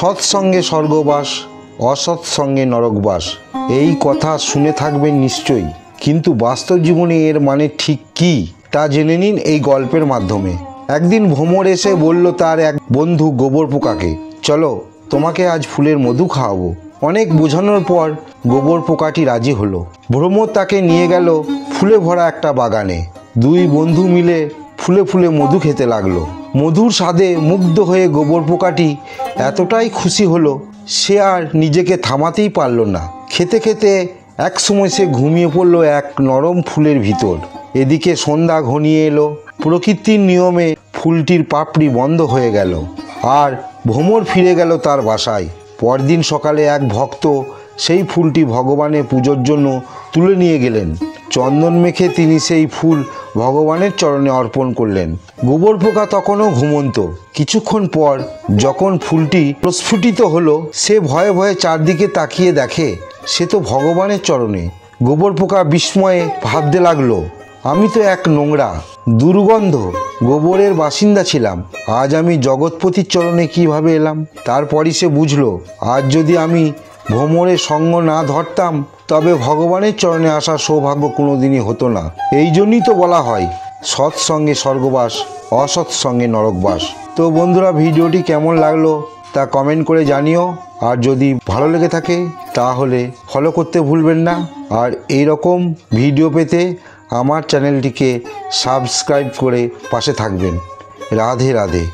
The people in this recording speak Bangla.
সৎসঙ্গে স্বর্গবাস, অসৎসঙ্গে নরকবাস। এই কথা শুনে থাকবেন নিশ্চয়ই, কিন্তু বাস্তব জীবনে এর মানে ঠিক কী তা জেনে নিন এই গল্পের মাধ্যমে। একদিন ভ্রমর এসে বলল তার এক বন্ধু গোবর পোকাকে, চলো তোমাকে আজ ফুলের মধু খাওয়াবো। অনেক বোঝানোর পর গোবর পোকাটি রাজি হলো। ভ্রমর তাকে নিয়ে গেল ফুলে ভরা একটা বাগানে। দুই বন্ধু মিলে ফুলে ফুলে মধু খেতে লাগলো। মধুর স্বাদে মুগ্ধ হয়ে গোবর পোকাটি এতটাই খুশি হলো, সে আর নিজেকে থামাতেই পারল না। খেতে খেতে এক সময় সে ঘুমিয়ে পড়ল এক নরম ফুলের ভিতর। এদিকে সন্ধ্যা ঘনিয়ে এলো। প্রকৃতির নিয়মে ফুলটির পাপড়ি বন্ধ হয়ে গেল, আর ভ্রমর ফিরে গেল তার বাসায়। পরদিন সকালে এক ভক্ত সেই ফুলটি ভগবানের পুজোর জন্য তুলে নিয়ে গেলেন। চন্দন মেখে তিনি সেই ফুল ভগবানের চরণে অর্পণ করলেন। গোবর পোকা তখনও ঘুমন্ত। কিছুক্ষণ পর যখন ফুলটি প্রস্ফুটিত হলো, সে ভয়ে ভয়ে চারদিকে তাকিয়ে দেখে সে তো ভগবানের চরণে। গোবর পোকা বিস্ময়ে ভাবতে লাগলো, আমি তো এক নোংরা দুর্গন্ধ গোবরের বাসিন্দা ছিলাম, আজ আমি জগৎপতির চরণে কিভাবে এলাম? তারপরই সে বুঝলো, আজ যদি আমি ভ্রমরের সঙ্গ না ধরতাম তবে ভগবানের চরণে আসার সৌভাগ্য কোনোদিনই হতো না। এই জন্যই তো বলা হয় সৎসঙ্গে স্বর্গবাস, অসৎসঙ্গে নরকবাস। তো বন্ধুরা, ভিডিওটি কেমন লাগলো তা কমেন্ট করে জানিও। আর যদি ভালো লেগে থাকে তাহলে ফলো করতে ভুলবেন না। আর এই রকম ভিডিও পেতে আমার চ্যানেলটিকে সাবস্ক্রাইব করে পাশে থাকবেন। রাধে রাধে।